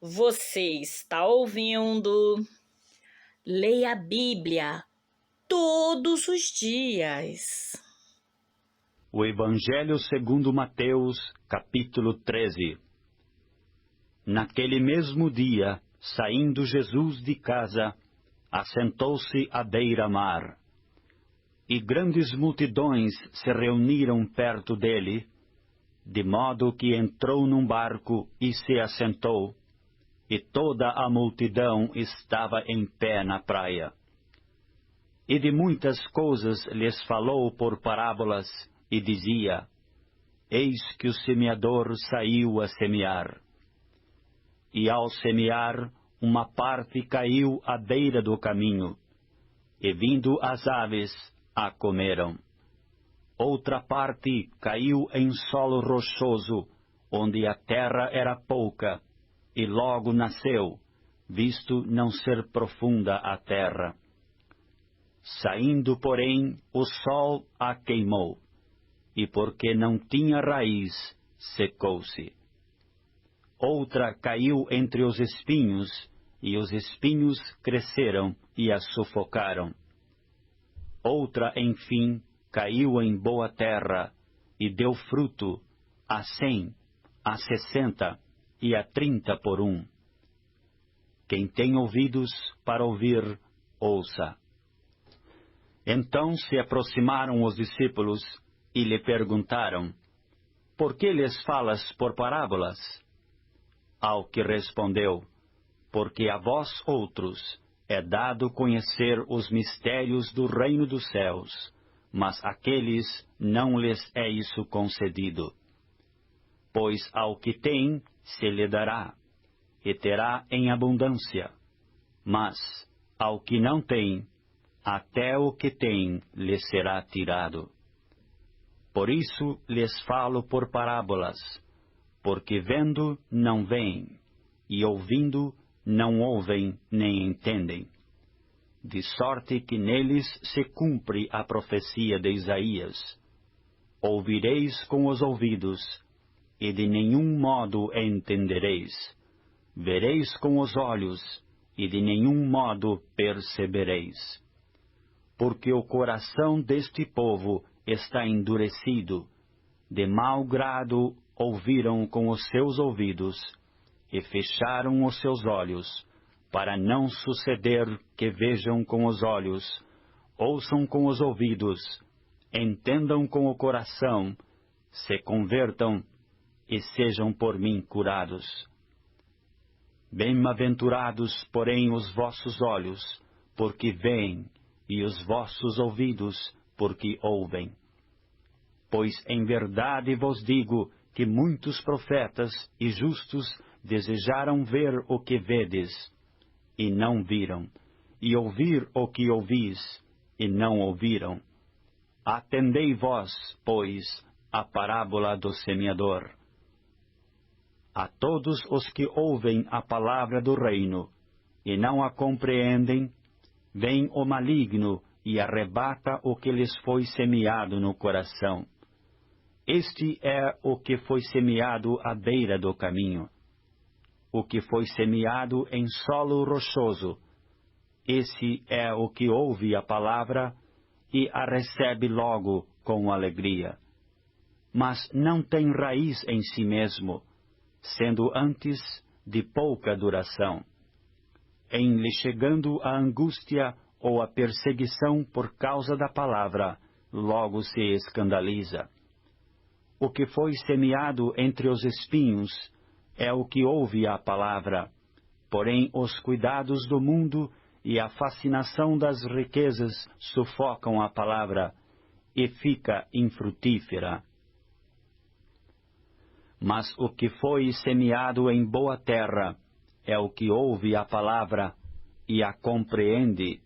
Você está ouvindo Leia a Bíblia todos os dias. O Evangelho segundo Mateus, capítulo 13. Naquele mesmo dia, saindo Jesus de casa, assentou-se à beira-mar. E grandes multidões se reuniram perto dele, de modo que entrou num barco e se assentou, e toda a multidão estava em pé na praia. E de muitas coisas lhes falou por parábolas, e dizia: Eis que o semeador saiu a semear. E ao semear, uma parte caiu à beira do caminho, e vindo as aves, a comeram. Outra parte caiu em solo rochoso, onde a terra era pouca, e logo nasceu, visto não ser profunda a terra. Saindo, porém, o sol a queimou, e porque não tinha raiz, secou-se. Outra caiu entre os espinhos, e os espinhos cresceram e a sufocaram. Outra, enfim, caiu em boa terra, e deu fruto, a 100, a 60 e a 30 por um. Quem tem ouvidos para ouvir, ouça. Então se aproximaram os discípulos e lhe perguntaram: Por que lhes falas por parábolas? Ao que respondeu: Porque a vós outros é dado conhecer os mistérios do reino dos céus, mas àqueles não lhes é isso concedido. Pois ao que tem, se lhe dará, e terá em abundância. Mas ao que não tem, até o que tem lhe será tirado. Por isso lhes falo por parábolas, porque vendo não veem, e ouvindo não ouvem nem entendem. De sorte que neles se cumpre a profecia de Isaías: Ouvireis com os ouvidos, e de nenhum modo entendereis. Vereis com os olhos, e de nenhum modo percebereis. Porque o coração deste povo está endurecido, de mau grado ouviram com os seus ouvidos, e fecharam os seus olhos, para não suceder que vejam com os olhos, ouçam com os ouvidos, entendam com o coração, se convertam e sejam por mim curados. Bem-aventurados, porém, os vossos olhos, porque veem, e os vossos ouvidos, porque ouvem. Pois em verdade vos digo que muitos profetas e justos desejaram ver o que vedes, e não viram, e ouvir o que ouvis, e não ouviram. Atendei vós, pois, a parábola do semeador. A todos os que ouvem a palavra do reino, e não a compreendem, vem o maligno e arrebata o que lhes foi semeado no coração. Este é o que foi semeado à beira do caminho. O que foi semeado em solo rochoso, esse é o que ouve a palavra e a recebe logo com alegria. Mas não tem raiz em si mesmo, sendo antes de pouca duração. Em lhe chegando a angústia ou a perseguição por causa da palavra, logo se escandaliza. O que foi semeado entre os espinhos é o que ouve a palavra, porém os cuidados do mundo e a fascinação das riquezas sufocam a palavra, e fica infrutífera. Mas o que foi semeado em boa terra é o que ouve a palavra e a compreende.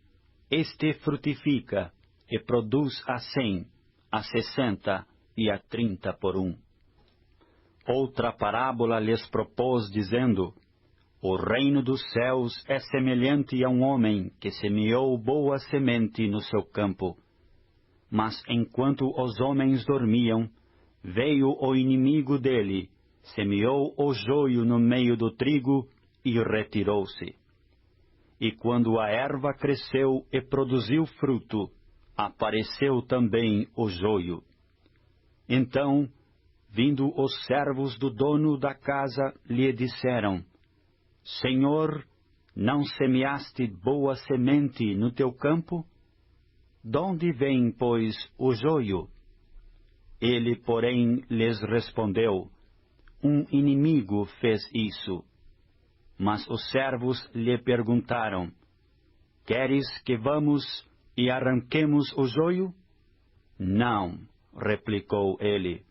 Este frutifica e produz a 100, a 60 e a 30 por um. Outra parábola lhes propôs, dizendo: O reino dos céus é semelhante a um homem que semeou boa semente no seu campo. Mas enquanto os homens dormiam, veio o inimigo dele, semeou o joio no meio do trigo e retirou-se. E quando a erva cresceu e produziu fruto, apareceu também o joio. Então, vindo os servos do dono da casa, lhe disseram: Senhor, não semeaste boa semente no teu campo? Donde vem, pois, o joio? Ele, porém, lhes respondeu: Um inimigo fez isso. Mas os servos lhe perguntaram: Queres que vamos e arranquemos o joio? Não, replicou ele,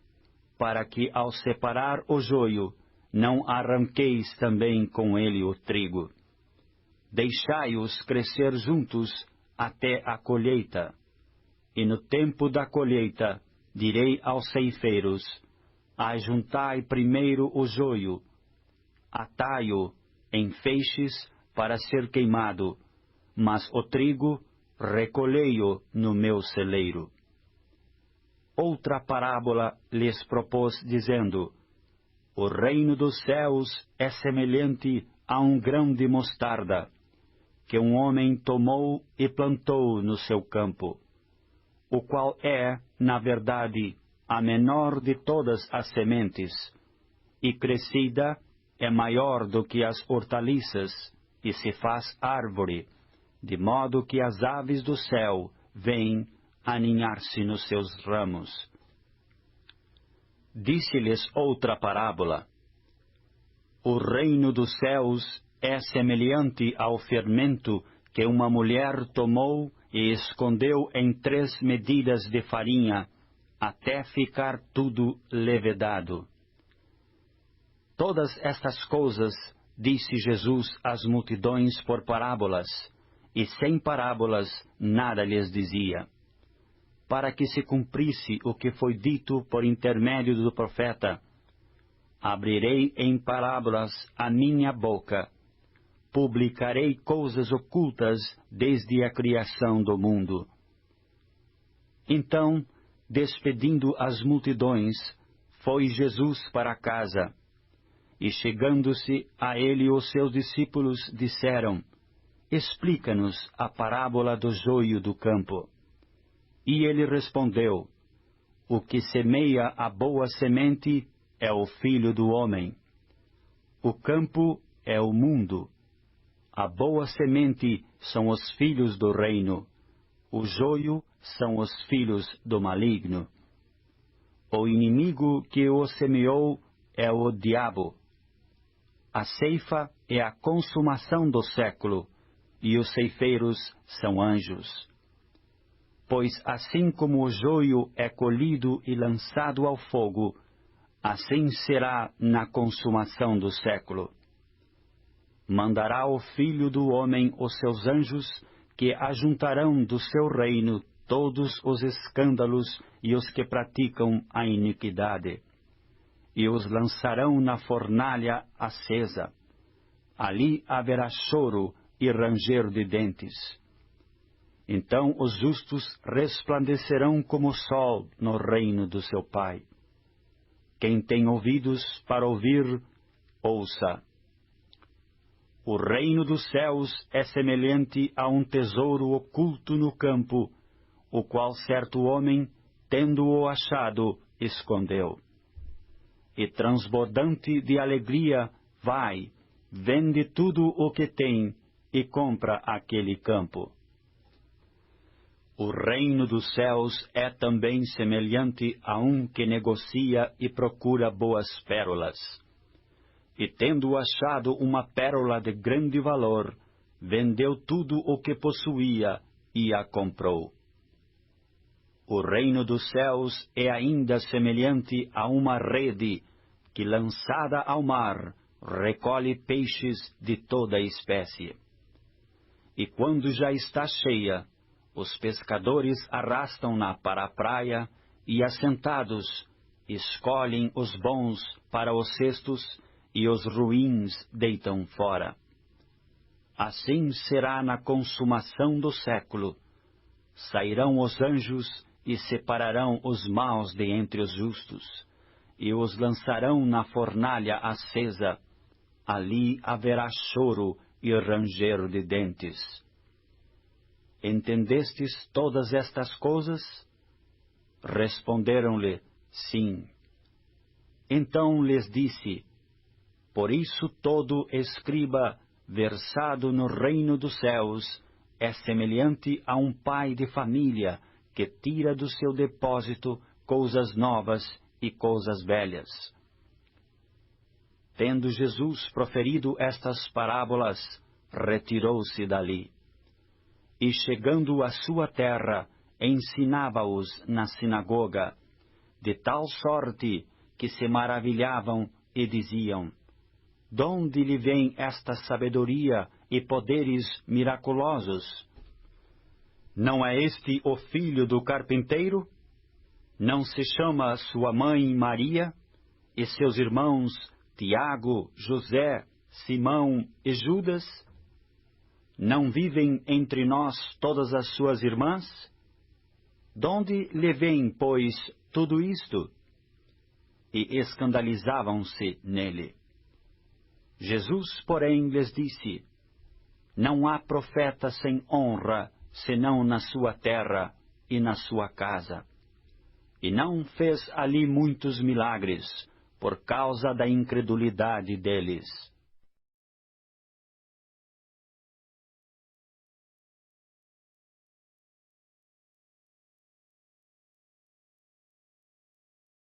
para que ao separar o joio, não arranqueis também com ele o trigo. Deixai-os crescer juntos até a colheita. E no tempo da colheita, direi aos ceifeiros: Ajuntai primeiro o joio, atai-o em feixes para ser queimado, mas o trigo recolhei-o no meu celeiro. Outra parábola lhes propôs, dizendo: O reino dos céus é semelhante a um grão de mostarda, que um homem tomou e plantou no seu campo, o qual é, na verdade, a menor de todas as sementes, e crescida é maior do que as hortaliças, e se faz árvore, de modo que as aves do céu vêm aninhar-se nos seus ramos. Disse-lhes outra parábola: O reino dos céus é semelhante ao fermento que uma mulher tomou e escondeu em 3 medidas de farinha, até ficar tudo levedado. Todas estas coisas disse Jesus às multidões por parábolas, e sem parábolas nada lhes dizia, para que se cumprisse o que foi dito por intermédio do profeta: Abrirei em parábolas a minha boca, publicarei coisas ocultas desde a criação do mundo. Então, despedindo as multidões, foi Jesus para casa. E chegando-se a ele os seus discípulos disseram: Explica-nos a parábola do joio do campo. E ele respondeu: O que semeia a boa semente é o Filho do homem. O campo é o mundo. A boa semente são os filhos do reino. O joio são os filhos do maligno. O inimigo que o semeou é o diabo. A ceifa é a consumação do século, e os ceifeiros são anjos. Pois assim como o joio é colhido e lançado ao fogo, assim será na consumação do século. Mandará o Filho do homem os seus anjos, que ajuntarão do seu reino todos os escândalos e os que praticam a iniquidade, e os lançarão na fornalha acesa. Ali haverá choro e ranger de dentes. Então os justos resplandecerão como o sol no reino do seu Pai. Quem tem ouvidos para ouvir, ouça. O reino dos céus é semelhante a um tesouro oculto no campo, o qual certo homem, tendo-o achado, escondeu. E transbordante de alegria, vai, vende tudo o que tem e compra aquele campo. O reino dos céus é também semelhante a um que negocia e procura boas pérolas. E tendo achado uma pérola de grande valor, vendeu tudo o que possuía e a comprou. O reino dos céus é ainda semelhante a uma rede que, lançada ao mar, recolhe peixes de toda espécie. E quando já está cheia, os pescadores arrastam-na para a praia e, assentados, escolhem os bons para os cestos e os ruins deitam fora. Assim será na consumação do século. Sairão os anjos e separarão os maus de entre os justos, e os lançarão na fornalha acesa, ali haverá choro e ranger de dentes. Entendestes todas estas coisas? Responderam-lhe, sim. Então lhes disse, por isso todo escriba versado no reino dos céus é semelhante a um pai de família que tira do seu depósito coisas novas e coisas velhas. Tendo Jesus proferido estas parábolas, retirou-se dali. E chegando à sua terra, ensinava-os na sinagoga, de tal sorte que se maravilhavam e diziam, donde lhe vem esta sabedoria e poderes miraculosos? Não é este o filho do carpinteiro? Não se chama sua mãe Maria, e seus irmãos Tiago, José, Simão e Judas? Não vivem entre nós todas as suas irmãs? Donde lhe vem, pois, tudo isto? E escandalizavam-se nele. Jesus, porém, lhes disse, não há profeta sem honra, senão na sua terra e na sua casa. E não fez ali muitos milagres, por causa da incredulidade deles.